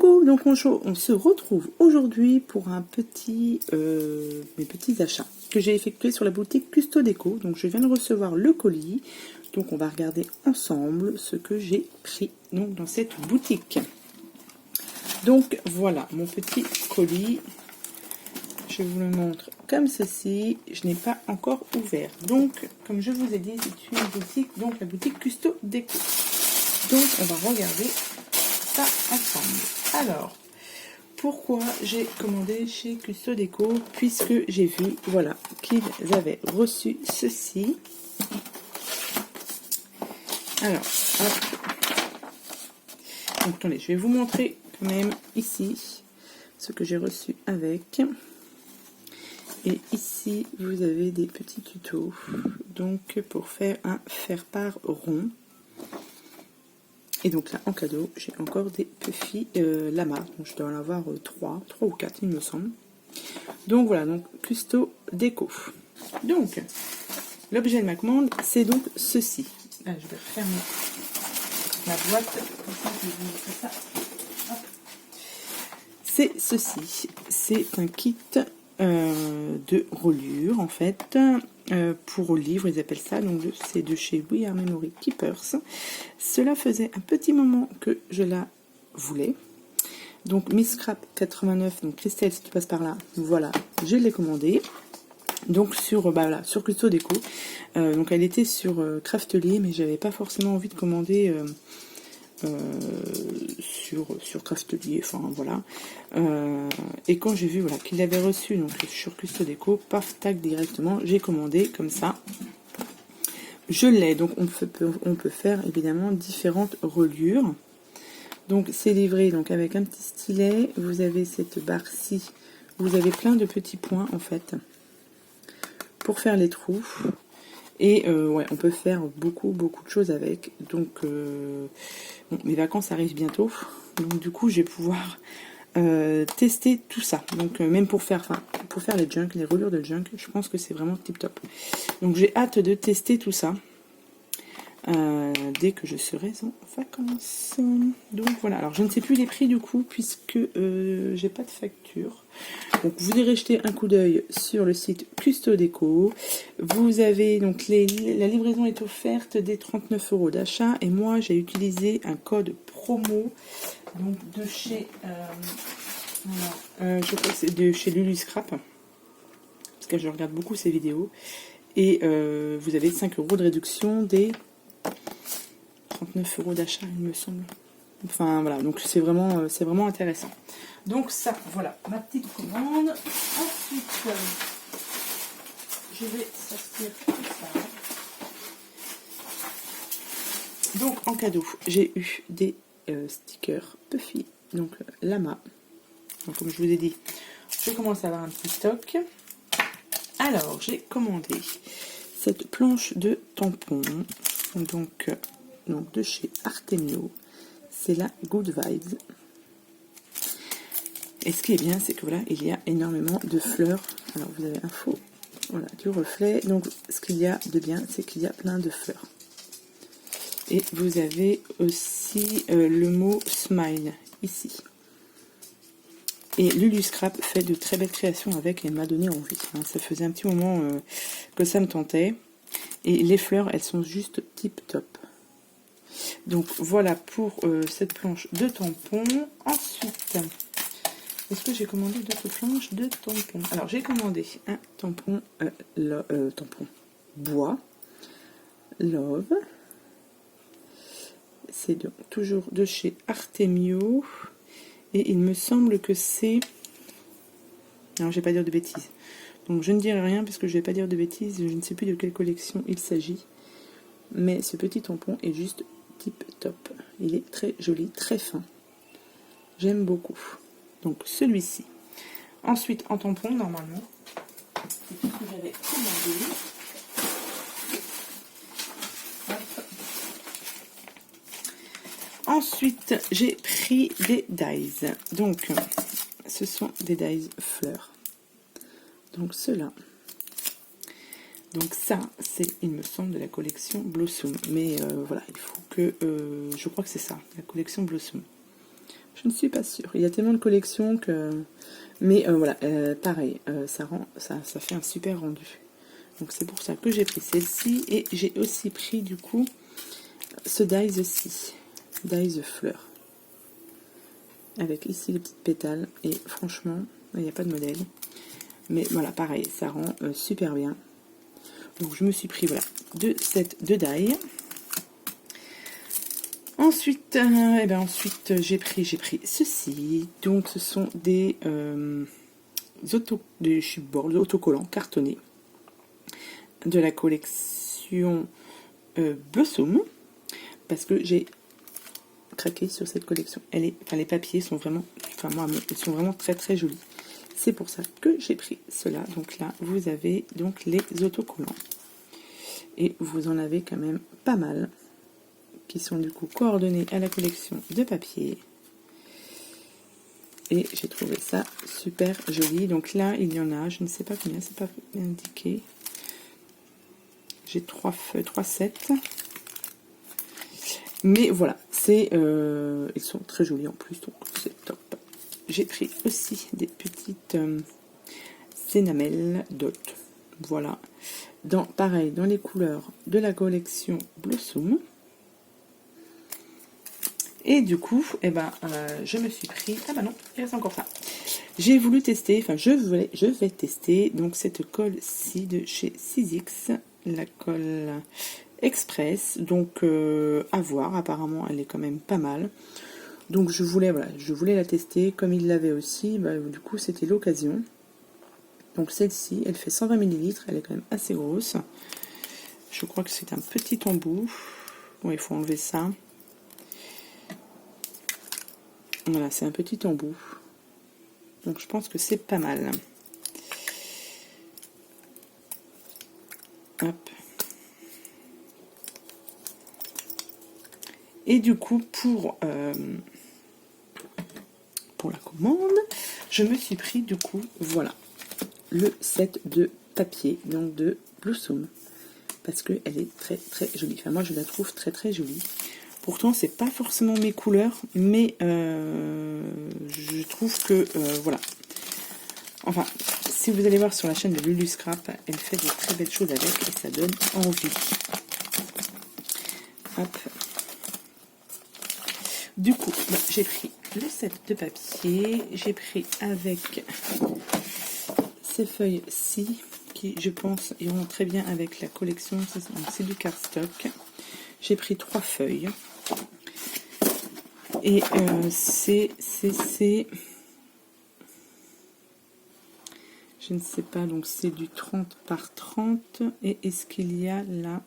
Coucou, donc on se retrouve aujourd'hui pour un petit, mes petits achats que j'ai effectués sur la boutique Custo Déco. Donc je viens de recevoir le colis, donc on va regarder ensemble ce que j'ai pris donc dans cette boutique. Donc voilà mon petit colis, je vous le montre comme ceci, je n'ai pas encore ouvert. Donc comme je vous ai dit, c'est une boutique, donc la boutique Custo Déco. Donc on va regarder ça ensemble. Alors, pourquoi j'ai commandé chez Custo Déco? Puisque j'ai vu, voilà, qu'ils avaient reçu ceci. Alors, hop. Donc, attendez, je vais vous montrer quand même ici ce que j'ai reçu avec. Et ici, vous avez des petits tutos. Donc, pour faire un faire-part rond. Et donc là, en cadeau, j'ai encore des Puffy Lama. Donc je dois en avoir 3 ou 4, il me semble. Donc voilà, donc Custo Déco. Donc, l'objet de ma commande, c'est donc ceci. Là, je vais refermer la boîte. Comme ça, je vais vous montrer ça. C'est ceci. C'est un kit de reliure, en fait. Pour livre, ils appellent ça, donc c'est de chez We Are Memory Keepers. Cela faisait un petit moment que je la voulais. Donc Miss Scrap 89, donc Christelle, si tu passes par là, voilà, je l'ai commandée. Donc sur, voilà, sur Custo Déco. Donc elle était sur Craftelier, mais j'avais pas forcément envie de commander sur Craftelier, enfin voilà. Et quand j'ai vu voilà, qu'il l'avait reçu donc sur Custo Déco, paf, tac, directement, j'ai commandé comme ça. Je l'ai, donc on peut faire évidemment différentes reliures. Donc c'est livré donc avec un petit stylet, vous avez cette barre-ci, vous avez plein de petits points en fait, pour faire les trous. Et ouais, on peut faire beaucoup de choses avec. Donc bon, mes vacances arrivent bientôt, donc du coup je vais pouvoir tester tout ça. Donc même pour faire les junk, les reliures de junk, je pense que c'est vraiment tip top. Donc j'ai hâte de tester tout ça dès que je serai en vacances. Donc voilà, alors je ne sais plus les prix du coup puisque j'ai pas de facture. Donc vous irez jeter un coup d'œil sur le site Custo Déco. Vous avez donc la livraison est offerte dès 39 € d'achat et moi j'ai utilisé un code promo donc de chez je crois que c'est de chez Lulu Scrap parce que je regarde beaucoup ces vidéos et vous avez 5 € de réduction des 39 € d'achat, il me semble. Enfin voilà, donc c'est vraiment intéressant. Donc ça, voilà, ma petite commande. Ensuite, je vais sortir tout ça. Donc en cadeau, j'ai eu des stickers Puffy, donc Lama. Donc comme je vous ai dit, je commence à avoir un petit stock. Alors j'ai commandé cette planche de tampons, donc de chez Artemio. C'est la Good Vibes. Et ce qui est bien, c'est que voilà, il y a énormément de fleurs. Alors vous avez un faux, voilà, du reflet. Donc ce qu'il y a de bien, c'est qu'il y a plein de fleurs. Et vous avez aussi le mot smile ici. Et Lulu Scrap fait de très belles créations avec et m'a donné envie. Hein. Ça faisait un petit moment que ça me tentait. Et les fleurs, elles sont juste tip top. Donc voilà pour cette planche de tampons. Ensuite, est-ce que j'ai commandé d'autres planches de tampons? Alors j'ai commandé un tampon, tampon bois, Love. C'est toujours de chez Artemio. Et il me semble que c'est... Alors je vais pas dire de bêtises. Donc je ne dirai rien parce que je vais pas dire de bêtises. Je ne sais plus de quelle collection il s'agit. Mais ce petit tampon est juste tip top. Il est très joli, très fin. J'aime beaucoup. Donc celui-ci. Ensuite en tampon normalement. C'est tout ce que j'avais commandé. Ensuite j'ai pris des dies. Donc ce sont des dies fleurs. Donc ceux-là. Donc ça, c'est, il me semble, de la collection Blossom. Mais voilà, il faut que... je crois que c'est ça, la collection Blossom. Je ne suis pas sûre. Il y a tellement de collections que... Mais voilà, pareil, ça fait un super rendu. Donc c'est pour ça que j'ai pris celle-ci. Et j'ai aussi pris du coup ce dies-ci. Dies fleur. Avec ici les petites pétales. Et franchement, il n'y a pas de modèle. Mais voilà, pareil, ça rend super bien. Donc je me suis pris voilà 2 sets de die. Ensuite, ensuite j'ai pris ceci. Donc ce sont des autocollants cartonnés de la collection Blossom, parce que j'ai craqué sur cette collection. Les papiers sont vraiment, ils sont vraiment très très jolis. C'est pour ça que j'ai pris cela. Donc là, vous avez donc les autocollants. Et vous en avez quand même pas mal, qui sont du coup coordonnés à la collection de papier. Et j'ai trouvé ça super joli. Donc là, il y en a, je ne sais pas combien, c'est pas indiqué. J'ai 3 sets. Mais voilà, ils sont très jolis en plus, donc c'est top. J'ai pris aussi des petites Cénamel Dot. Voilà. Pareil, dans les couleurs de la collection Blossom. Et du coup, je me suis pris... Ah bah non, il reste encore ça. J'ai voulu tester, je vais tester donc cette colle-ci de chez Sizzix, la colle Express. Donc à voir, apparemment elle est quand même pas mal. Donc je voulais la tester, comme il l'avait aussi, du coup c'était l'occasion. Donc celle-ci, elle fait 120 ml, elle est quand même assez grosse. Je crois que c'est un petit embout. Bon, il faut enlever ça. Voilà, c'est un petit embout. Donc je pense que c'est pas mal. Hop. Et du coup, pour la commande, je me suis pris du coup, voilà, le set de papier, donc de Blossom. Parce qu'elle est très très jolie. Enfin, moi je la trouve très très jolie. Pourtant, c'est pas forcément mes couleurs, mais je trouve que voilà. Enfin, si vous allez voir sur la chaîne de Lulu Scrap, elle fait de très belles choses avec et ça donne envie. Hop. Du coup, j'ai pris le set de papier, j'ai pris avec ces feuilles-ci qui, je pense, iront très bien avec la collection. C'est du cardstock. J'ai pris 3 feuilles. Et c'est je ne sais pas, donc c'est du 30 par 30. Et est-ce qu'il y a là,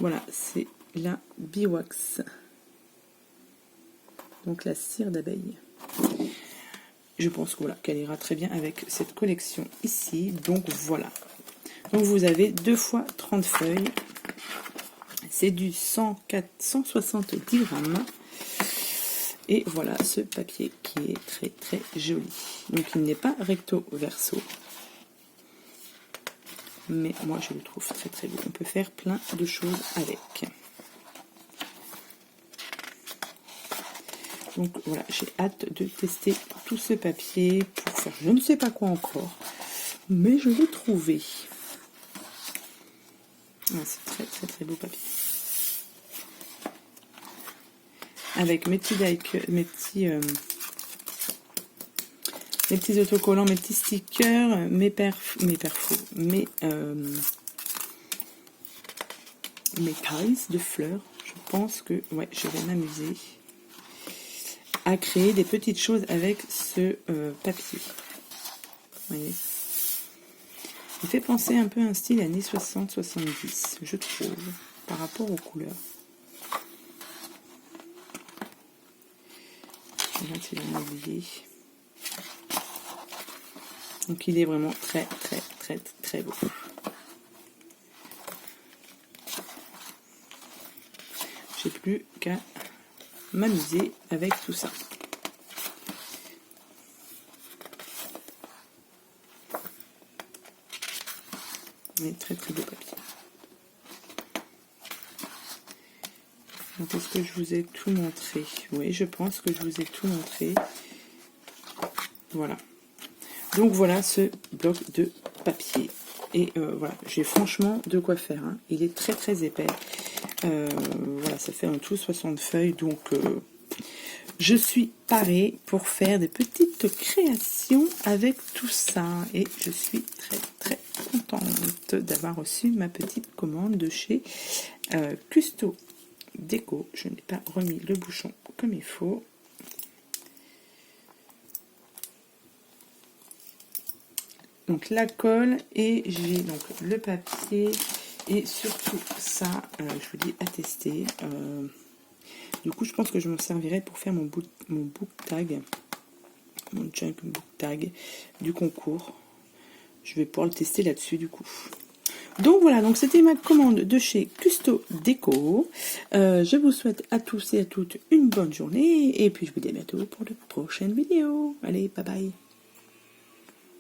voilà, c'est la Biwax, donc la cire d'abeille. Je pense que voilà, qu'elle ira très bien avec cette collection ici. Donc voilà, donc vous avez 2 fois 30 feuilles. C'est du 170 grammes. Et voilà ce papier qui est très très joli. Donc il n'est pas recto verso. Mais moi je le trouve très très beau. On peut faire plein de choses avec. Donc voilà, j'ai hâte de tester tout ce papier pour faire je ne sais pas quoi encore. Mais je l'ai trouvé. Ah, c'est très très très beau papier. Avec mes petits autocollants, mes petits stickers, mes perfos, mes tailles de fleurs. Je pense que ouais, je vais m'amuser à créer des petites choses avec ce papier. Vous voyez, il fait penser un peu à un style années 60-70, je trouve, par rapport aux couleurs. Regarde s'il a oublié. Donc il est vraiment très très très très beau. J'ai plus qu'à m'amuser avec tout ça. Mais très très beau papier. Donc, est-ce que je vous ai tout montré? Oui, je pense que je vous ai tout montré. Voilà. Donc, voilà ce bloc de papier. Et voilà, j'ai franchement de quoi faire. Hein. Il est très très épais. Voilà, ça fait en tout 60 feuilles. Donc, je suis parée pour faire des petites créations avec tout ça. Et je suis très très contente d'avoir reçu ma petite commande de chez Custo Déco. Je n'ai pas remis le bouchon comme il faut. Donc la colle et j'ai donc le papier et surtout ça, je vous dis à tester. Du coup, je pense que je m'en servirai pour faire mon book tag, mon junk book tag du concours. Je vais pouvoir le tester là-dessus du coup. Donc voilà, donc c'était ma commande de chez Custo Déco. Je vous souhaite à tous et à toutes une bonne journée et puis je vous dis à bientôt pour de prochaines vidéos. Allez, bye bye.